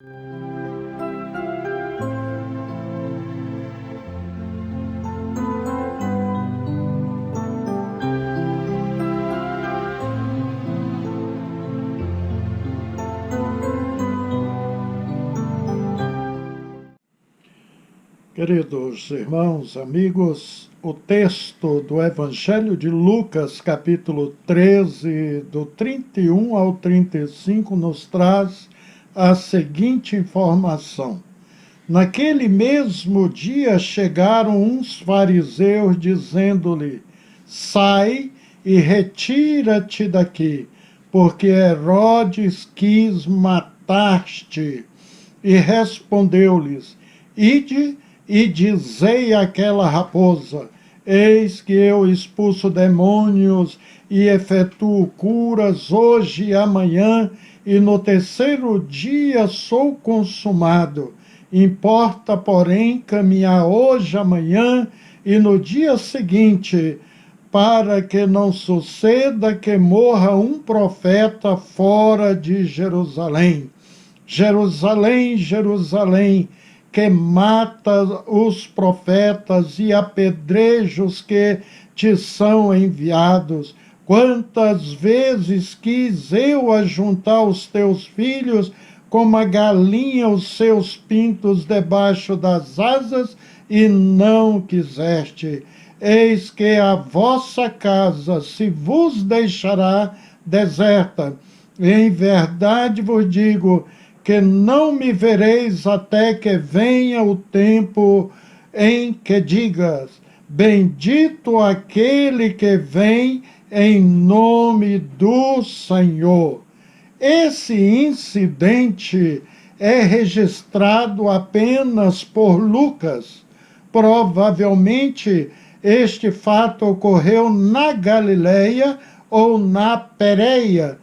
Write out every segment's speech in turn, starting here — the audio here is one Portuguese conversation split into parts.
Queridos irmãos, amigos, o texto do Evangelho de Lucas, capítulo 13, do 31 ao 35, nos traz a seguinte informação. Naquele mesmo dia chegaram uns fariseus dizendo-lhe: sai e retira-te daqui, porque Herodes quis matar-te. E respondeu-lhes: ide e dizei àquela raposa: eis que eu expulso demônios e efetuo curas hoje e amanhã, e no terceiro dia sou consumado. Importa, porém, caminhar hoje, amanhã e no dia seguinte, para que não suceda que morra um profeta fora de Jerusalém. Jerusalém, Jerusalém, que mata os profetas e apedreja os que te são enviados. Quantas vezes quis eu ajuntar os teus filhos, como a galinha os seus pintos debaixo das asas, e não quiseste. Eis que a vossa casa se vos deixará deserta. Em verdade vos digo que não me vereis até que venha o tempo em que digas: bendito aquele que vem em nome do Senhor. Esse incidente é registrado apenas por Lucas. Provavelmente este fato ocorreu na Galileia ou na Pérea.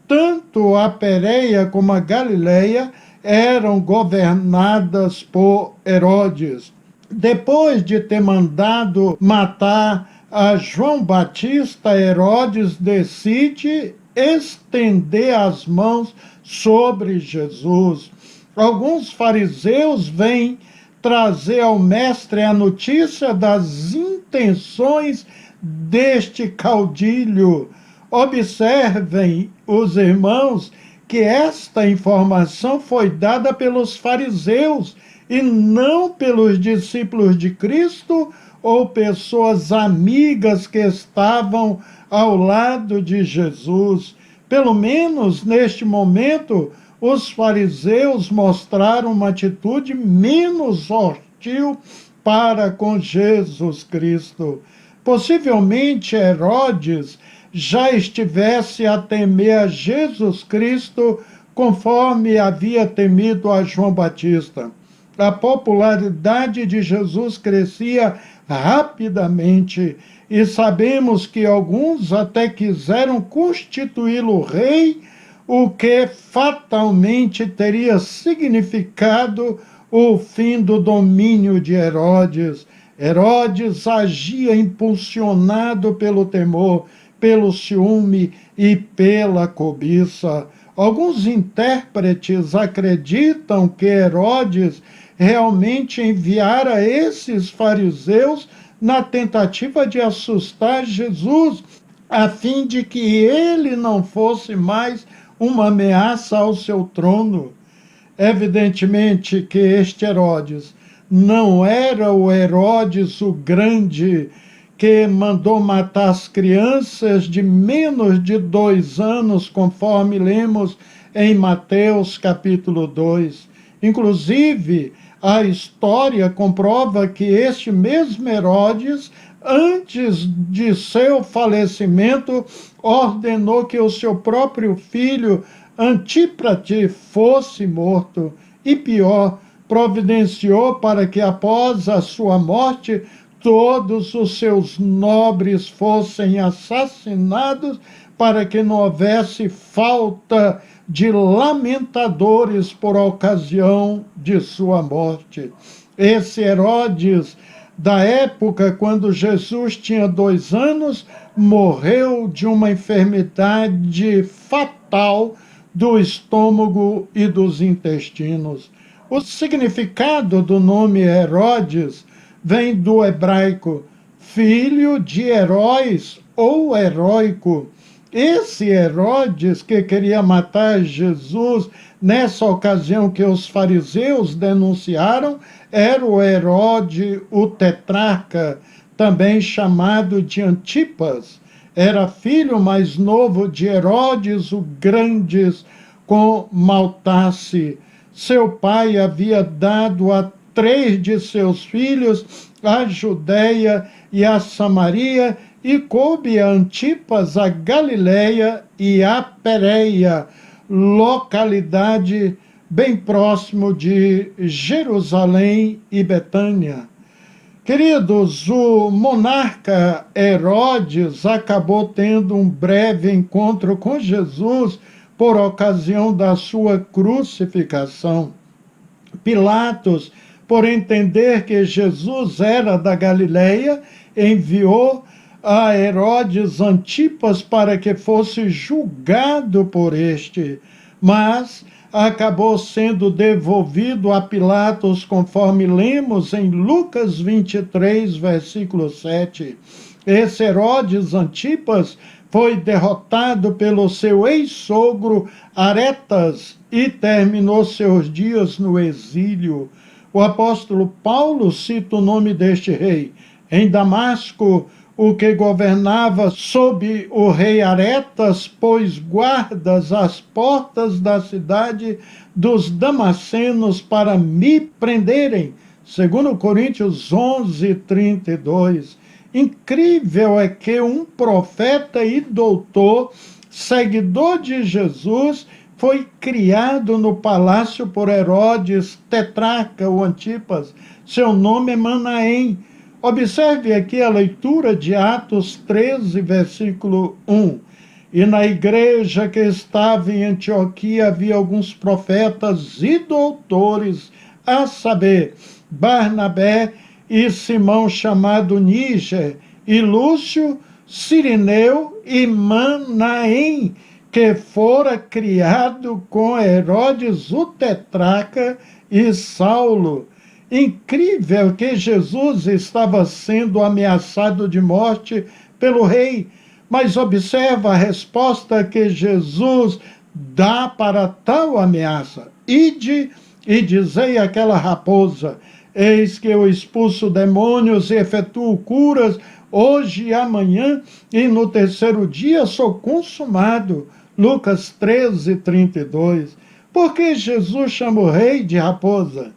Tanto a Pérea como a Galileia eram governadas por Herodes. Depois de ter mandado matar a João Batista, Herodes decide estender as mãos sobre Jesus. Alguns fariseus vêm trazer ao mestre a notícia das intenções deste caudilho. Observem, os irmãos, que esta informação foi dada pelos fariseus e não pelos discípulos de Cristo ou pessoas amigas que estavam ao lado de Jesus. Pelo menos neste momento, os fariseus mostraram uma atitude menos hostil para com Jesus Cristo. Possivelmente Herodes já estivesse a temer a Jesus Cristo conforme havia temido a João Batista. A popularidade de Jesus crescia rapidamente e sabemos que alguns até quiseram constituí-lo rei, o que fatalmente teria significado o fim do domínio de Herodes. Herodes agia impulsionado pelo temor, pelo ciúme e pela cobiça. Alguns intérpretes acreditam que Herodes realmente enviara esses fariseus na tentativa de assustar Jesus, a fim de que ele não fosse mais uma ameaça ao seu trono. Evidentemente que este Herodes não era o Herodes o Grande, que mandou matar as crianças de menos de 2 anos, conforme lemos em Mateus capítulo 2. Inclusive, a história comprova que este mesmo Herodes, antes de seu falecimento, ordenou que o seu próprio filho, Antípate, fosse morto. E pior, providenciou para que após a sua morte todos os seus nobres fossem assassinados, para que não houvesse falta de lamentadores por ocasião de sua morte. Esse Herodes, da época quando Jesus tinha 2 anos, morreu de uma enfermidade fatal do estômago e dos intestinos. O significado do nome Herodes vem do hebraico filho de heróis ou heróico. Esse Herodes que queria matar Jesus nessa ocasião que os fariseus denunciaram era o Herode, o tetrarca, também chamado de Antipas. Era filho mais novo de Herodes o Grande com Maltace. Seu pai havia dado a 3 de seus filhos a Judeia e a Samaria, e coube a Antipas a Galileia e a Pérea, localidade bem próximo de Jerusalém e Betânia. Queridos, o monarca Herodes acabou tendo um breve encontro com Jesus por ocasião da sua crucificação. Pilatos, por entender que Jesus era da Galileia, enviou a Herodes Antipas para que fosse julgado por este, mas acabou sendo devolvido a Pilatos, conforme lemos em Lucas 23, versículo 7. Esse Herodes Antipas foi derrotado pelo seu ex-sogro Aretas e terminou seus dias no exílio. O apóstolo Paulo cita o nome deste rei. Em Damasco, o que governava sob o rei Aretas pôs guardas às portas da cidade dos damascenos para me prenderem. 2 Coríntios 11, 32. Incrível é que um profeta e doutor, seguidor de Jesus, foi criado no palácio por Herodes, tetrarca, o Antipas. Seu nome é Manaém. Observe aqui a leitura de Atos 13, versículo 1. E na igreja que estava em Antioquia havia alguns profetas e doutores, a saber, Barnabé e Simão chamado Níger, e Lúcio, Cirineu e Manaém, que fora criado com Herodes o tetrarca e Saulo. Incrível que Jesus estava sendo ameaçado de morte pelo rei, mas observa a resposta que Jesus dá para tal ameaça. Ide e dizei àquela raposa, eis que eu expulso demônios e efetuo curas hoje e amanhã, e no terceiro dia sou consumado. Lucas 13, 32. Por que Jesus chama o rei de raposa?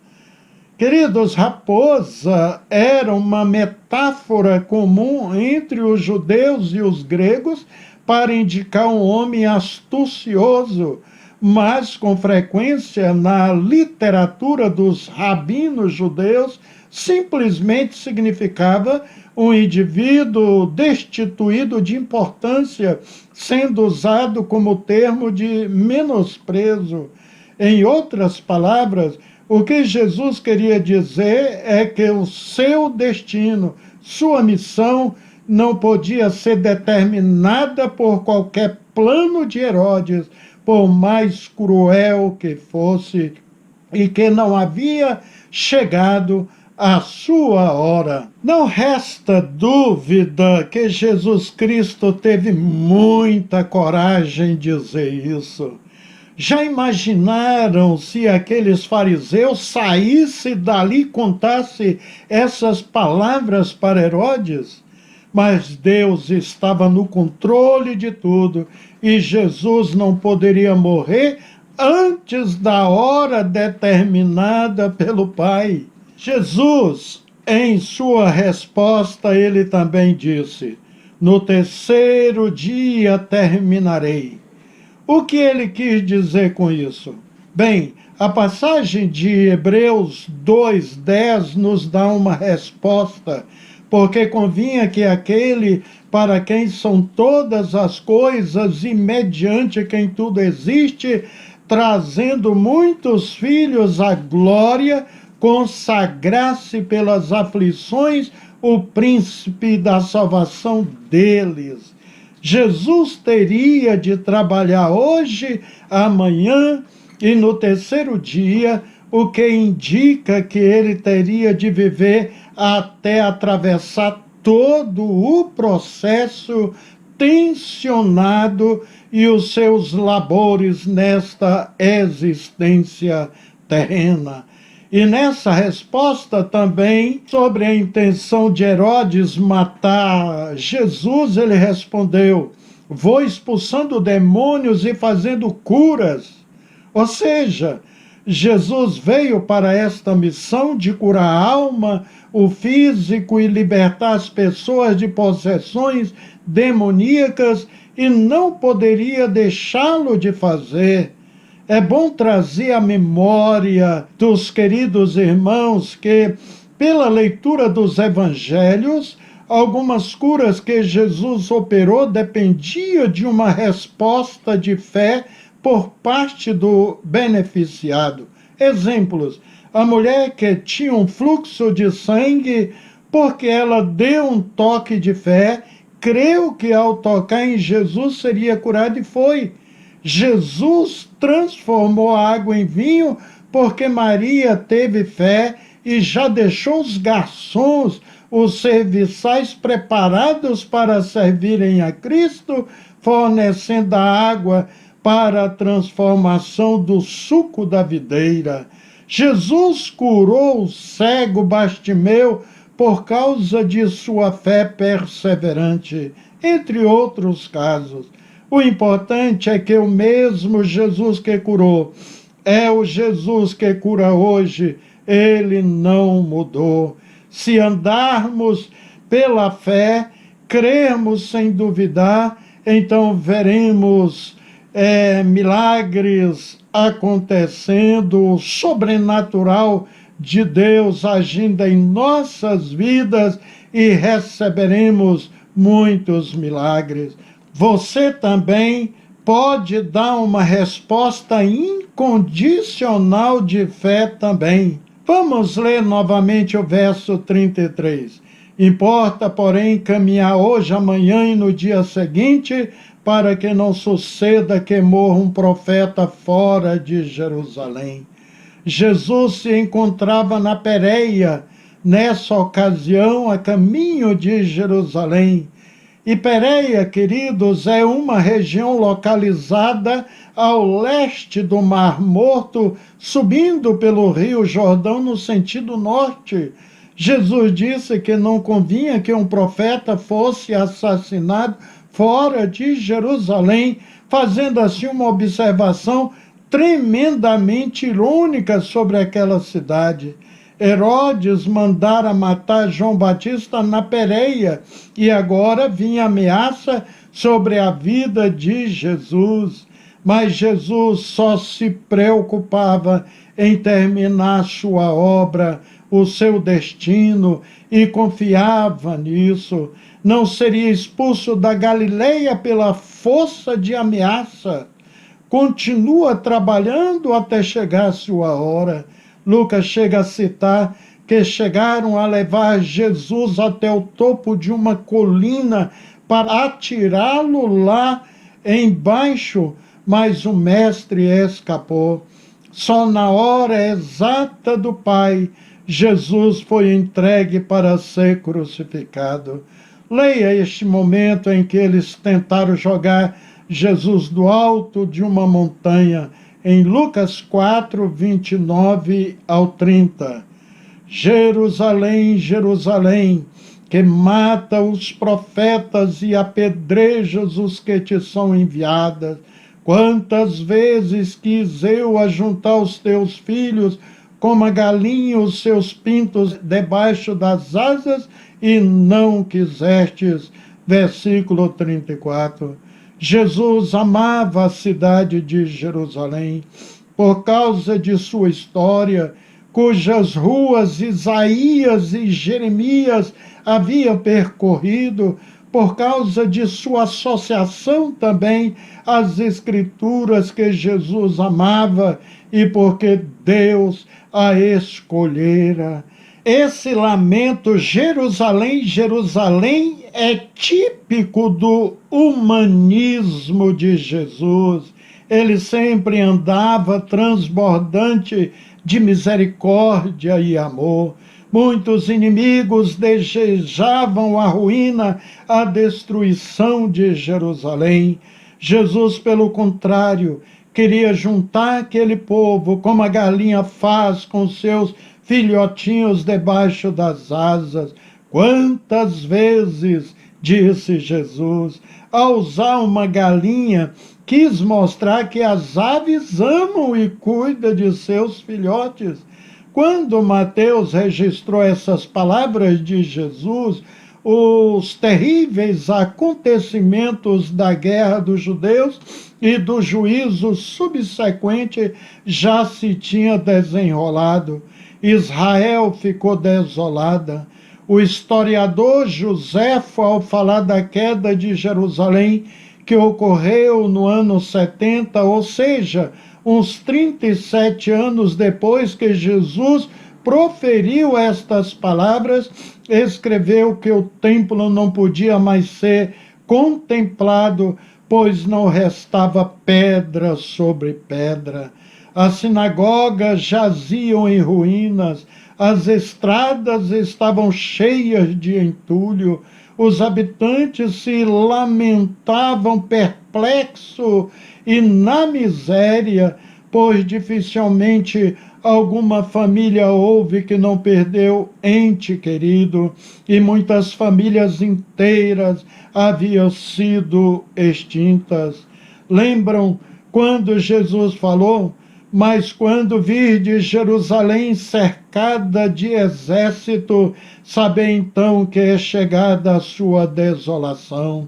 Queridos, raposa era uma metáfora comum entre os judeus e os gregos para indicar um homem astucioso, mas com frequência na literatura dos rabinos judeus simplesmente significava um indivíduo destituído de importância, sendo usado como termo de menosprezo. Em outras palavras, o que Jesus queria dizer é que o seu destino, sua missão, não podia ser determinada por qualquer plano de Herodes, por mais cruel que fosse, e que não havia chegado a sua hora. Não resta dúvida que Jesus Cristo teve muita coragem de dizer isso. Já imaginaram se aqueles fariseus saíssem dali e contassem essas palavras para Herodes? Mas Deus estava no controle de tudo e Jesus não poderia morrer antes da hora determinada pelo Pai. Jesus, em sua resposta, ele também disse, no terceiro dia terminarei. O que ele quis dizer com isso? Bem, a passagem de Hebreus 2:10 nos dá uma resposta, porque convinha que aquele para quem são todas as coisas e mediante quem tudo existe, trazendo muitos filhos à glória, consagrasse pelas aflições o príncipe da salvação deles. Jesus teria de trabalhar hoje, amanhã e no terceiro dia, o que indica que ele teria de viver até atravessar todo o processo tensionado e os seus labores nesta existência terrena. E nessa resposta também, sobre a intenção de Herodes matar Jesus, ele respondeu: vou expulsando demônios e fazendo curas. Ou seja, Jesus veio para esta missão de curar a alma, o físico e libertar as pessoas de possessões demoníacas e não poderia deixá-lo de fazer. É bom trazer à memória dos queridos irmãos que, pela leitura dos evangelhos, algumas curas que Jesus operou dependiam de uma resposta de fé por parte do beneficiado. Exemplos: a mulher que tinha um fluxo de sangue, porque ela deu um toque de fé, creu que ao tocar em Jesus seria curada e foi. Jesus transformou a água em vinho porque Maria teve fé e já deixou os garçons, os serviçais preparados para servirem a Cristo, fornecendo a água para a transformação do suco da videira. Jesus curou o cego Bartimeu por causa de sua fé perseverante, entre outros casos. O importante é que o mesmo Jesus que curou é o Jesus que cura hoje. Ele não mudou. Se andarmos pela fé, crermos sem duvidar, então veremos milagres acontecendo, o sobrenatural de Deus agindo em nossas vidas e receberemos muitos milagres. Você também pode dar uma resposta incondicional de fé também. Vamos ler novamente o verso 33. Importa, porém, caminhar hoje, amanhã e no dia seguinte, para que não suceda que morra um profeta fora de Jerusalém. Jesus se encontrava na Pérea, nessa ocasião, a caminho de Jerusalém. E Pérea, queridos, é uma região localizada ao leste do Mar Morto, subindo pelo Rio Jordão no sentido norte. Jesus disse que não convinha que um profeta fosse assassinado fora de Jerusalém, fazendo assim uma observação tremendamente irônica sobre aquela cidade. Herodes mandara matar João Batista na Pérea, e agora vinha ameaça sobre a vida de Jesus. Mas Jesus só se preocupava em terminar sua obra, o seu destino, e confiava nisso. Não seria expulso da Galileia pela força de ameaça. Continua trabalhando até chegar a sua hora. Lucas chega a citar que chegaram a levar Jesus até o topo de uma colina para atirá-lo lá embaixo, mas o mestre escapou. Só na hora exata do Pai, Jesus foi entregue para ser crucificado. Leia este momento em que eles tentaram jogar Jesus do alto de uma montanha, em Lucas 4, 29 ao 30. Jerusalém, Jerusalém, que mata os profetas e apedrejas os que te são enviados. Quantas vezes quis eu ajuntar os teus filhos, como a galinha os seus pintos debaixo das asas, e não quisestes. Versículo 34. Jesus amava a cidade de Jerusalém por causa de sua história, cujas ruas Isaías e Jeremias haviam percorrido, por causa de sua associação também às Escrituras que Jesus amava e porque Deus a escolhera. Esse lamento, Jerusalém, Jerusalém, é típico do humanismo de Jesus. Ele sempre andava transbordante de misericórdia e amor. Muitos inimigos desejavam a ruína, a destruição de Jerusalém. Jesus, pelo contrário, queria juntar aquele povo, como a galinha faz com seus filhotinhos debaixo das asas. Quantas vezes, disse Jesus, ao usar uma galinha, quis mostrar que as aves amam e cuidam de seus filhotes. Quando Mateus registrou essas palavras de Jesus, os terríveis acontecimentos da guerra dos judeus e do juízo subsequente já se tinha desenrolado. Israel ficou desolada. O historiador Joséfo, ao falar da queda de Jerusalém, que ocorreu no ano 70, ou seja, uns 37 anos depois que Jesus proferiu estas palavras, escreveu que o templo não podia mais ser contemplado, pois não restava pedra sobre pedra. As sinagogas jaziam em ruínas, as estradas estavam cheias de entulho, os habitantes se lamentavam perplexos e na miséria, pois dificilmente alguma família houve que não perdeu ente querido, e muitas famílias inteiras haviam sido extintas. Lembram quando Jesus falou: mas quando virdes Jerusalém cercada de exército, sabei então que é chegada a sua desolação.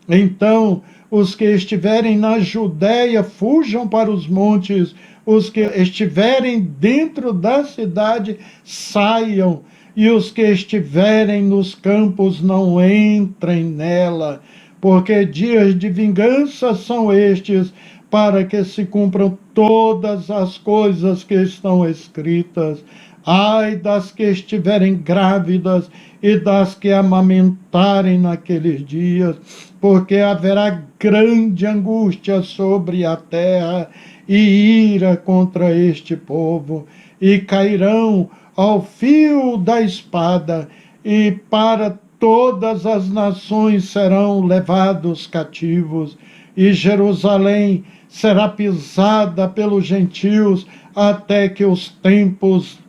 Então, os que estiverem na Judéia, fujam para os montes, os que estiverem dentro da cidade, saiam, e os que estiverem nos campos, não entrem nela, porque dias de vingança são estes, para que se cumpram todas as coisas que estão escritas. Ai das que estiverem grávidas e das que amamentarem naqueles dias, porque haverá grande angústia sobre a terra e ira contra este povo, e cairão ao fio da espada, e para todas as nações serão levados cativos, e Jerusalém será pisada pelos gentios até que os tempos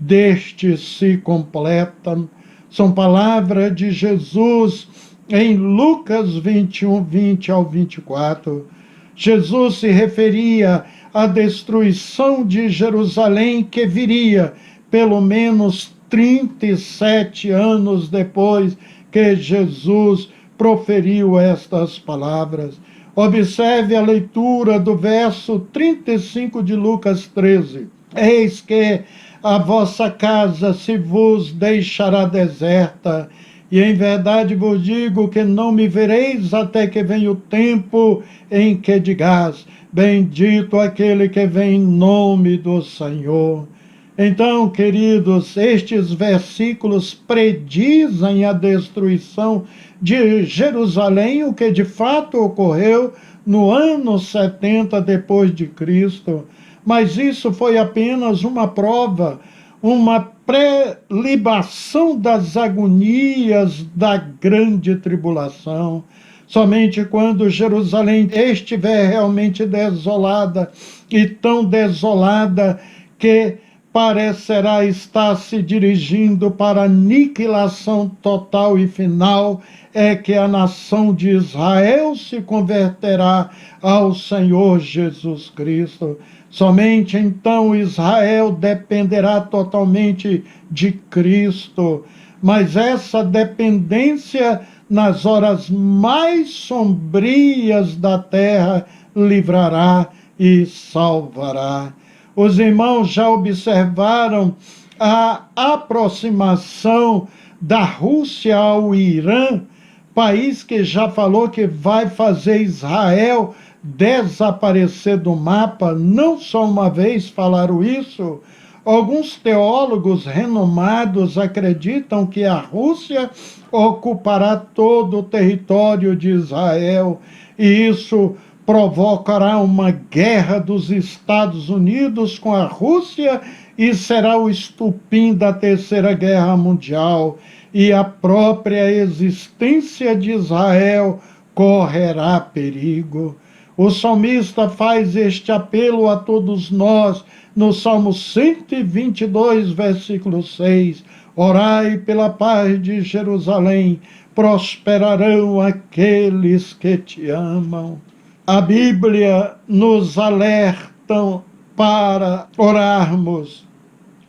destes se completam. São palavras de Jesus em Lucas 21, 20 ao 24. Jesus se referia à destruição de Jerusalém que viria pelo menos 37 anos depois que Jesus proferiu estas palavras. Observe a leitura do verso 35 de Lucas 13. Eis que a vossa casa se vos deixará deserta, e em verdade vos digo que não me vereis até que venha o tempo em que digás: bendito aquele que vem em nome do Senhor. Então, queridos, estes versículos predizem a destruição de Jerusalém, o que de fato ocorreu no ano 70 depois de Cristo. Mas isso foi apenas uma prova, uma pré-libação das agonias da grande tribulação. Somente quando Jerusalém estiver realmente desolada, e tão desolada que parecerá estar se dirigindo para a aniquilação total e final, é que a nação de Israel se converterá ao Senhor Jesus Cristo. Somente então Israel dependerá totalmente de Cristo. Mas essa dependência, nas horas mais sombrias da terra, livrará e salvará. Os irmãos já observaram a aproximação da Rússia ao Irã, país que já falou que vai fazer Israel desaparecer do mapa. Não só uma vez falaram isso. Alguns teólogos renomados acreditam que a Rússia ocupará todo o território de Israel, e isso provocará uma guerra dos Estados Unidos com a Rússia e será o estupim da Terceira Guerra Mundial, e a própria existência de Israel correrá perigo. O salmista faz este apelo a todos nós no Salmo 122, versículo 6. Orai pela paz de Jerusalém, prosperarão aqueles que te amam. A Bíblia nos alerta para orarmos,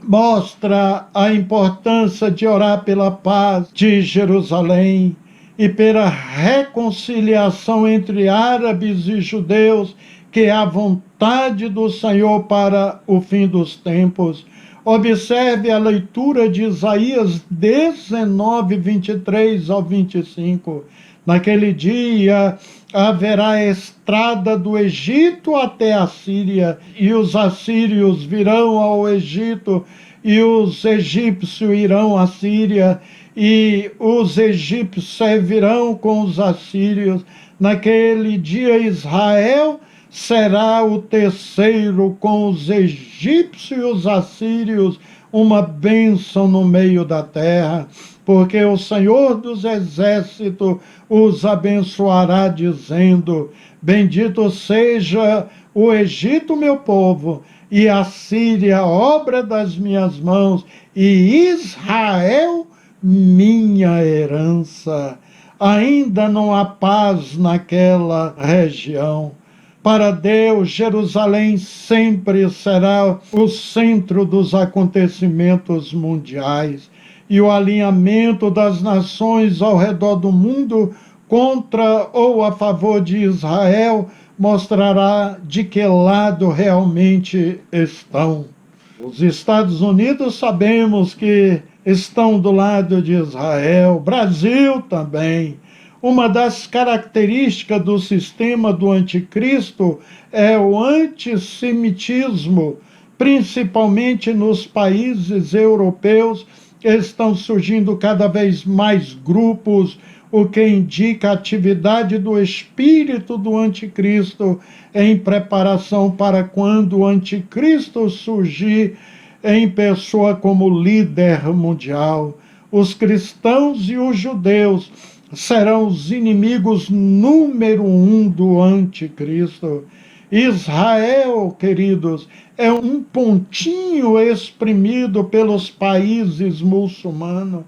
mostra a importância de orar pela paz de Jerusalém e pela reconciliação entre árabes e judeus, que é a vontade do Senhor para o fim dos tempos. Observe a leitura de Isaías 19, 23 ao 25. Naquele dia haverá estrada do Egito até a Síria, e os assírios virão ao Egito, e os egípcios irão à Síria, e os egípcios servirão com os assírios. Naquele dia Israel será o terceiro com os egípcios e os assírios, uma bênção no meio da terra, porque o Senhor dos exércitos os abençoará, dizendo: bendito seja o Egito, meu povo, e a Síria, obra das minhas mãos, e Israel, minha herança. Ainda não há paz naquela região. Para Deus, Jerusalém sempre será o centro dos acontecimentos mundiais, e o alinhamento das nações ao redor do mundo contra ou a favor de Israel mostrará de que lado realmente estão. Os Estados Unidos sabemos que estão do lado de Israel, Brasil também. Uma das características do sistema do anticristo é o antissemitismo, principalmente nos países europeus. Estão surgindo cada vez mais grupos, o que indica a atividade do espírito do anticristo em preparação para quando o anticristo surgir em pessoa como líder mundial. Os cristãos e os judeus serão os inimigos número 1 do anticristo. Israel, queridos, é um pontinho exprimido pelos países muçulmanos.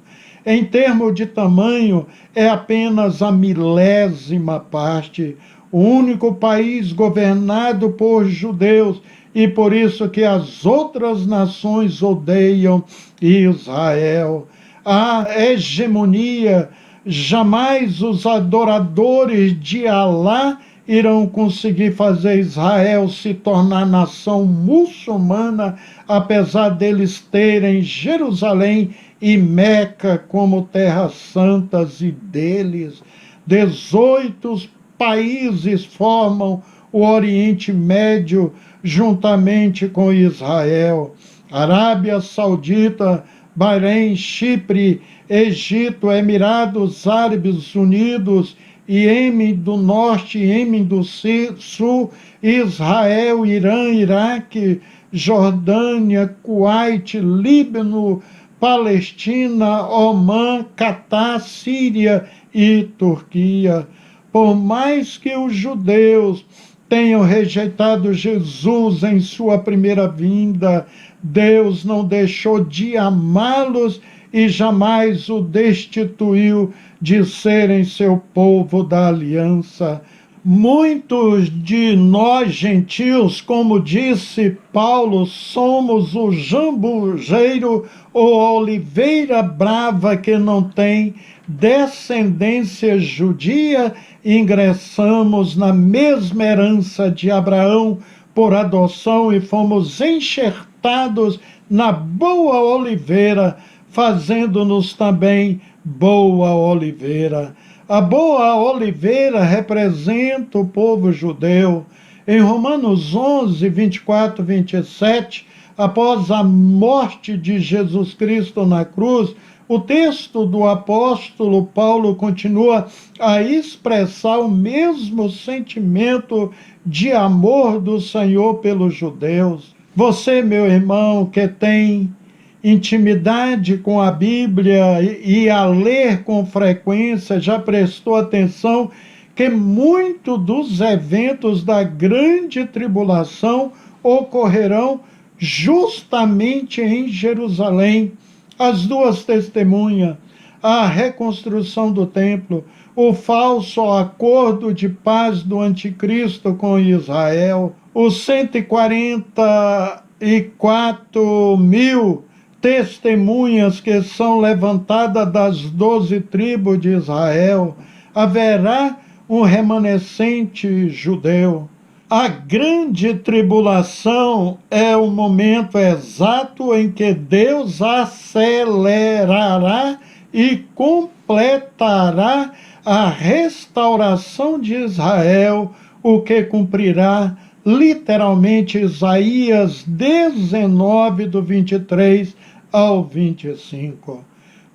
Em termos de tamanho, é apenas a milésima parte. O único país governado por judeus, e por isso que as outras nações odeiam Israel. A hegemonia, jamais os adoradores de Alá irão conseguir fazer Israel se tornar nação muçulmana, apesar deles terem Jerusalém e Meca como terras santas e deles. 18 países formam o Oriente Médio juntamente com Israel. Arábia Saudita, Bahrein, Chipre, Egito, Emirados Árabes Unidos, Iêmen do Norte, Iêmen do Sul, Israel, Irã, Iraque, Jordânia, Kuwait, Líbano, Palestina, Omã, Catar, Síria e Turquia. Por mais que os judeus tenham rejeitado Jesus em sua primeira vinda, Deus não deixou de amá-los e jamais o destituiu de serem seu povo da aliança. Muitos de nós gentios, como disse Paulo, somos o jambujeiro ou oliveira brava que não tem descendência judia, ingressamos na mesma herança de Abraão por adoção e fomos enxertados na boa oliveira, fazendo-nos também boa oliveira. A boa oliveira representa o povo judeu. Em Romanos 11, 24, 27, após a morte de Jesus Cristo na cruz, o texto do apóstolo Paulo continua a expressar o mesmo sentimento de amor do Senhor pelos judeus. Você, meu irmão, que tem intimidade com a Bíblia e a ler com frequência, já prestou atenção que muitos dos eventos da grande tribulação ocorrerão justamente em Jerusalém. As duas testemunhas, a reconstrução do templo, o falso acordo de paz do anticristo com Israel, os 144 mil testemunhas que são levantadas das 12 tribos de Israel. Haverá um remanescente judeu. A grande tribulação é o momento exato em que Deus acelerará e completará a restauração de Israel, o que cumprirá literalmente Isaías 19, do 23 ao 25.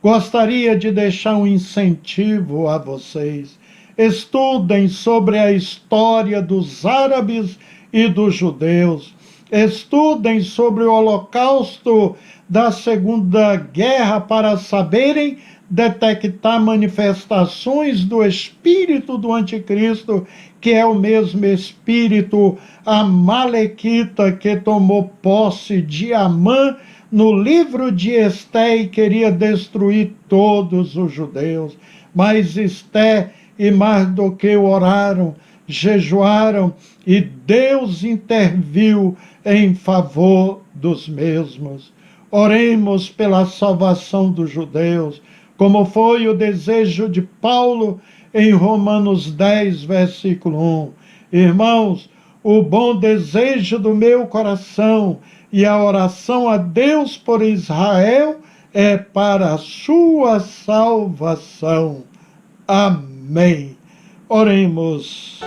Gostaria de deixar um incentivo a vocês. Estudem sobre a história dos árabes e dos judeus. Estudem sobre o Holocausto da Segunda Guerra para saberem detectar manifestações do espírito do anticristo, que é o mesmo espírito amalequita que tomou posse de Amã no livro de Esté e queria destruir todos os judeus. Mas Esté e Mardoqueu oraram, jejuaram, e Deus interviu em favor dos mesmos. Oremos pela salvação dos judeus, como foi o desejo de Paulo em Romanos 10, versículo 1. Irmãos, o bom desejo do meu coração e a oração a Deus por Israel é para a sua salvação. Amém. Oremos.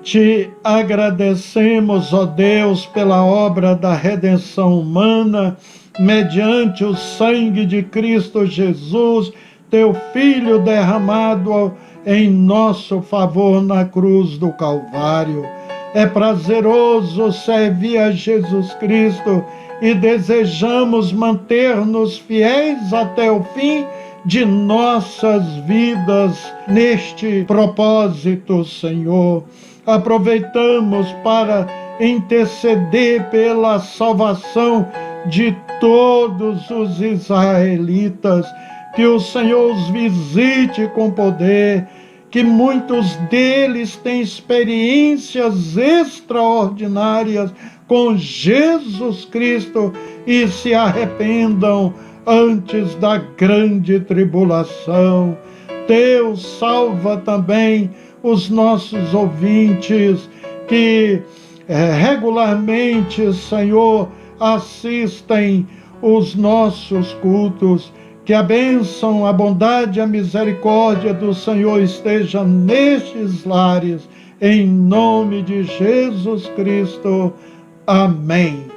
Te agradecemos, ó Deus, pela obra da redenção humana, mediante o sangue de Cristo Jesus, teu Filho derramado em nosso favor na cruz do Calvário. É prazeroso servir a Jesus Cristo e desejamos manter-nos fiéis até o fim de nossas vidas neste propósito, Senhor. Aproveitamos para interceder pela salvação de todos os israelitas, que o Senhor os visite com poder, que muitos deles têm experiências extraordinárias com Jesus Cristo e se arrependam antes da grande tribulação. Deus, salva também os nossos ouvintes que regularmente, Senhor, assistem os nossos cultos. Que a bênção, a bondade e a misericórdia do Senhor esteja nestes lares, em nome de Jesus Cristo. Amém.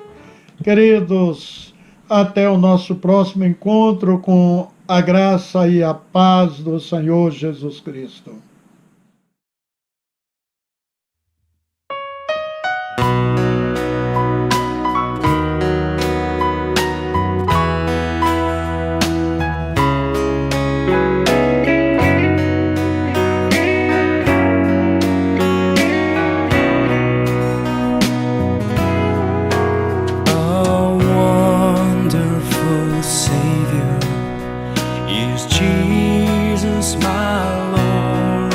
Queridos, até o nosso próximo encontro, com a graça e a paz do Senhor Jesus Cristo. Jesus, my Lord.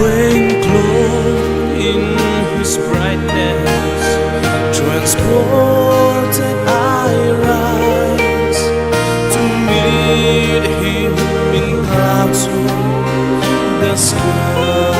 when clothed in His brightness, transported I rise to meet Him in clouds of the sky.